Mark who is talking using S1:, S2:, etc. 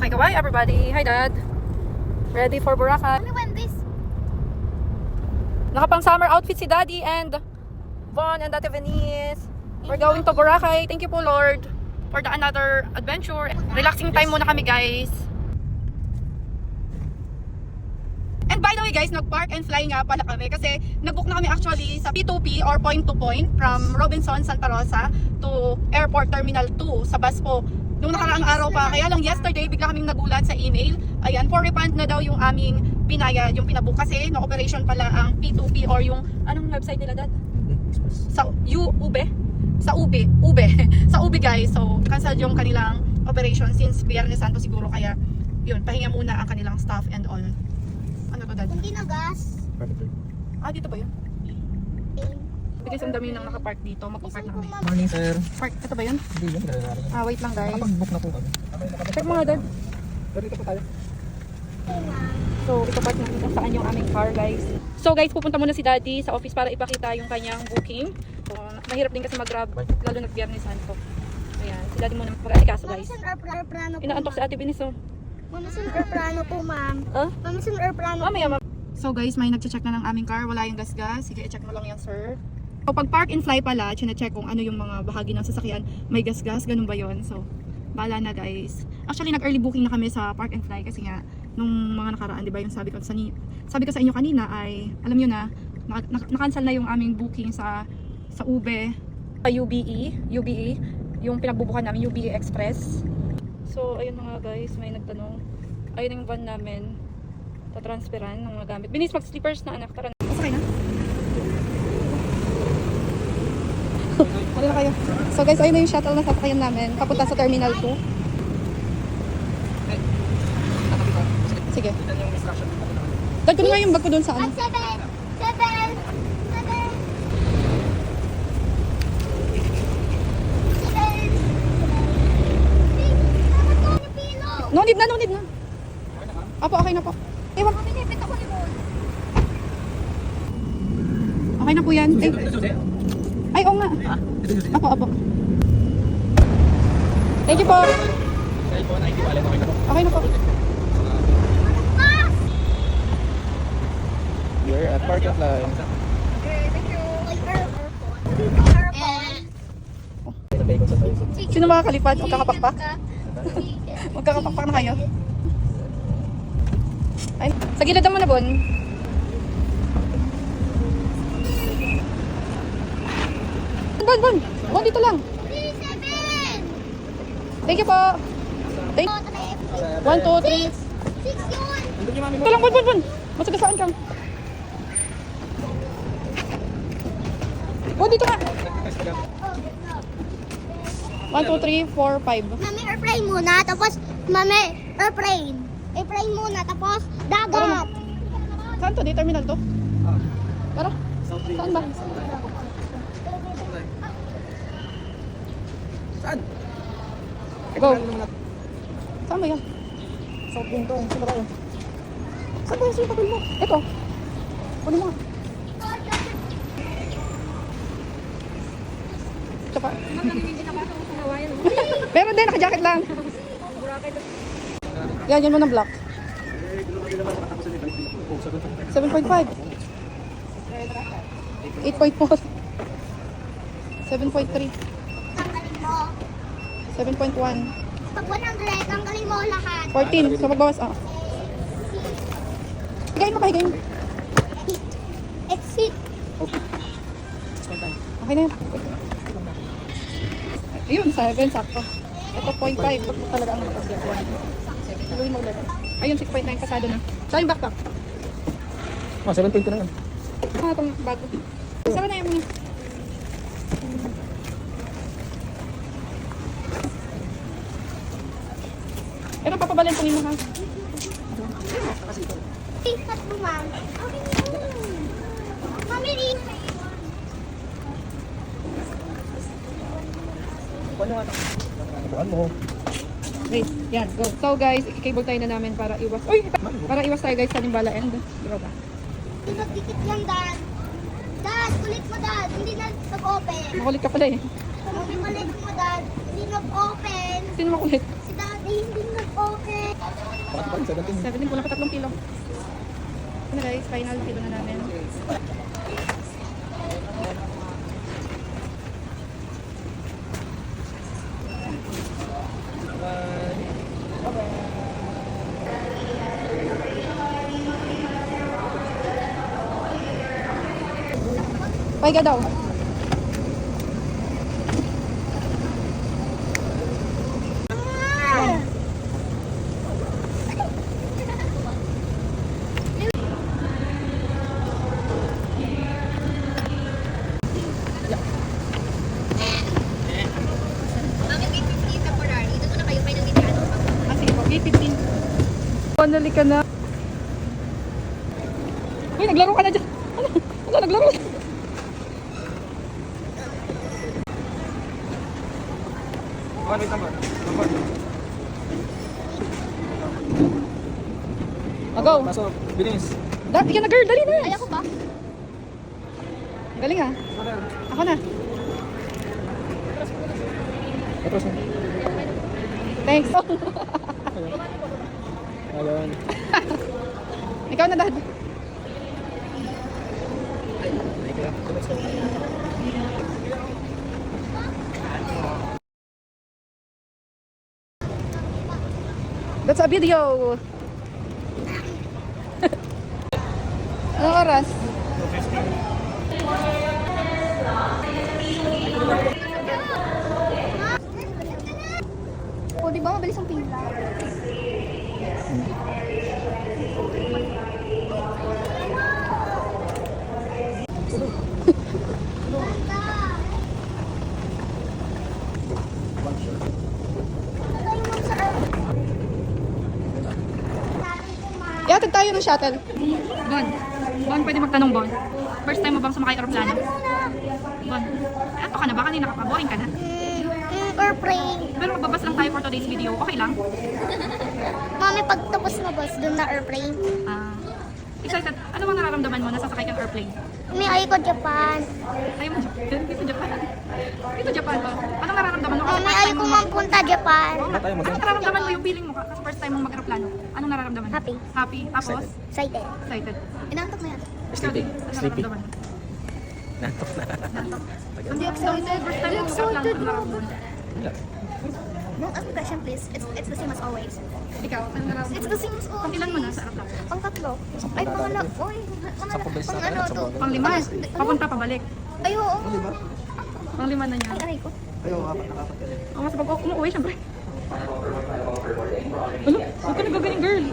S1: Okay, goodbye everybody. Hi Dad. Ready for Boracay? Nakapang summer outfit si Daddy and Von and Ate Venice. We're going to Boracay. Thank you po Lord for the another adventure. Relaxing time muna kami guys. And by the way guys, nag-park and fly nga pala kami kasi nag-book na kami actually sa P2P or point to point from Robinson, Santa Rosa to Airport Terminal 2 sa bus po. Nung nakaraang araw pa, kaya lang yesterday bigla kaming nagulat sa email. Ayan, for refund na daw yung aming binayad, yung pinabook kasi no operation pala ang P2P or yung anong website nila Dad? Sa UB? Sa UB, sa UB guys. So, cancel yung kanilang operation since Biyernes Santo siguro kaya yun, pahinga muna ang kanilang staff and all. Ano to Dad?
S2: Hindi na gas.
S1: Ah, dito ba yun? Because ang dami nang nakapark dito, magpapark na kami.
S3: Morning, sir.
S1: Park, ito ba yun?
S3: Hindi yun, kailangan.
S1: Ah, wait lang guys.
S3: Nakapag-book na po kami.
S1: Check mo nga Dad.
S3: Pero dito po tayo.
S1: So, ipapark natin kung saan yung aming car guys. So guys, pupunta muna si Daddy sa office para ipakita yung kanyang booking. So, mahirap din kasi mag-grab, lalo na Biyernes Santo. Ayan, si Daddy muna mag-asikaso guys.
S2: Mama, saan airplano po,
S1: Inaantok si Ate Biniso.
S2: Mama, saan airplano po, ma'am?
S1: Ah?
S2: Mama, saan airplano po?
S1: Mamaya, so guys, may nagche-check na ng aming car. Wala yung gas-gas. Sige, i-check mo lang yan, sir. So, pag park and fly pala, chine-check kung ano yung mga bahagi ng sasakyan. May gas-gas, ganun ba yun? So, bahala na guys. Actually, nag-early booking na kami sa park and fly kasi nga, nung mga nakaraan, di ba yung sabi ko sa inyo kanina ay, alam nyo na, na-cancel na yung aming booking sa UBE, UBE, yung pinagbubukan namin, UBE Express. So, ayun na nga guys, may nagtanong. Ayun yung van namin. Tatransferan ng mga gamit. Binis mag-slippers na anak. Tara na. Masakay na. Ano na kayo? So guys, ayun na yung shuttle na sasakyan namin. Papunta sa Terminal 2. Sige. Dad, kunin nga yung bag ko dun sa ano.
S2: 7! 7! 7!
S1: No need na, no need na. Apo, okay na po. Ewan. Okay na po yan. Ay, oo nga. Apo, apo. Thank you po. Okay na po.
S3: You're at Park and Fly.
S1: Sino makakalipad? Magkakapakpak? Magkakapakpak na kayo? Ay, sa gilid naman na Bon. Bon, dito lang.
S2: 7!
S1: Thank you po. Thank 1, 2, 3.
S2: 6 yun!
S1: Ito lang, Bon. Masagasaan ka. Bon, dito nga. 1, 2, 3, 4, 5.
S2: Mami, airplane muna, tapos mami, airplane. Airplane muna, tapos dagat.
S1: Saan to? Di terminal to? Tara. Saan ba?
S3: Saan?
S1: Go. Saan ba yan?
S3: South Wing to. Saan ba tayo?
S1: Saan ba yung sipapin mo? Ito. Kunin mo nga. Ito pa. Meron din, naka-jacket lang. Yan mo ng black. 7.5. 8.4. 7.3.
S2: Tanggalin mo.
S1: 7.1.
S2: Pag 100, tanggalin mo lahat.
S1: 14. So magbawas, Higayin mo pa, higayin.
S2: Exit.
S1: Okay na yan. Ayun, 7, sakto. Ito, 0.5. Pag talaga ang nakapagyan. Gawin mo ulit. Ayun, 6.9 kasado na. Saan yung backpack?
S3: 7.2 na yan.
S1: Itong bago. Saan na yung Pero papabalin po yung mga.
S2: Tingkat mo, ma'am. Mami,
S3: Bukan mo.
S1: Wait, yan, go. So guys, i-cable tayo na namin para iwas. Uy! Para iwas tayo guys sa Limbala end. Diba ba?
S2: Dikit lang, Dad. Dad, kulit mo, Dad. Hindi na nag-open.
S1: Makulit ka pala eh.
S2: Mami, kulit mo, Dad. Hindi nag-open.
S1: Sino makulit?
S2: Si Daddy, hindi nag Okay.
S3: Bakit pa rin? 17.
S1: 17, kulang pa 3 kilo. Ano guys, final kilo na namin. Pahiga daw. Ah, sige po, gate 15. Finally ka na. Uy, naglaro ka na dyan. Ano, naglaro?
S3: Wait lang ba?
S1: Go.
S3: Pasok. Bilis.
S1: Dati ka na girl, dali na.
S2: Ay, ako ba?
S1: Galing ah. Ako na.
S3: Atras na.
S1: Thanks.
S3: Ayun.
S1: Ikaw na dad. That's a video. Anong oras?
S2: O, di ba mabilis ang pila?
S1: Iatag tayo ng shuttle. Bon. Bon, pwede magtanong Bon. First time mo bang sumakay aeroplano? Bon. Ato ka na ba? Kanina ka pa. Boring ka na.
S2: Airplane.
S1: Pero magbabas lang tayo for today's video. Okay lang?
S2: Mami, pag tapos na boss, dun na airplane.
S1: Ah, excited. Ano bang nararamdaman mo na sasakay kang airplane?
S2: May ay ko Japan.
S1: Ayaw mo Japan? Dito Japan. Dito Japan ba? Anong nararamdaman mo? Kasi
S2: Mami,
S1: first
S2: ay
S1: time
S2: ko
S1: mo
S2: mampunta Japan.
S1: Anong nararamdaman mo yung feeling mo kasi first time mong mag-aeroplano? Anong nararamdaman mo?
S2: Happy.
S1: Happy. Tapos?
S2: Excited.
S1: Excited.
S2: Inantok na yan.
S3: Sleepy.
S1: Anong
S3: Sleepy.
S1: nararamdaman mo?
S3: Nantok na.
S1: Hindi excited. First time mong mag-aeroplano. Anong nararamdaman mo?
S2: No, ask the question please. It's the same as always.
S1: Ikaw, anong nararamdaman
S2: It's
S1: mo?
S2: the same as always.
S1: Pangilan mo na sa aeroplano?
S2: Pang tatlo. Ay, pangala. Uy,
S3: Sampung beses
S2: pang
S3: na
S2: ano
S3: tayo,
S2: to?
S3: sampung.
S1: Pang-5. Papunta, pabalik.
S2: Ay, oo.
S1: Pang-5 na niya.
S2: Ay, aray ko.
S3: Ayaw, apat na apat ka din.
S1: O, mas pag umuwi, syempre. Ano? Huwag ka nagagaling, girl.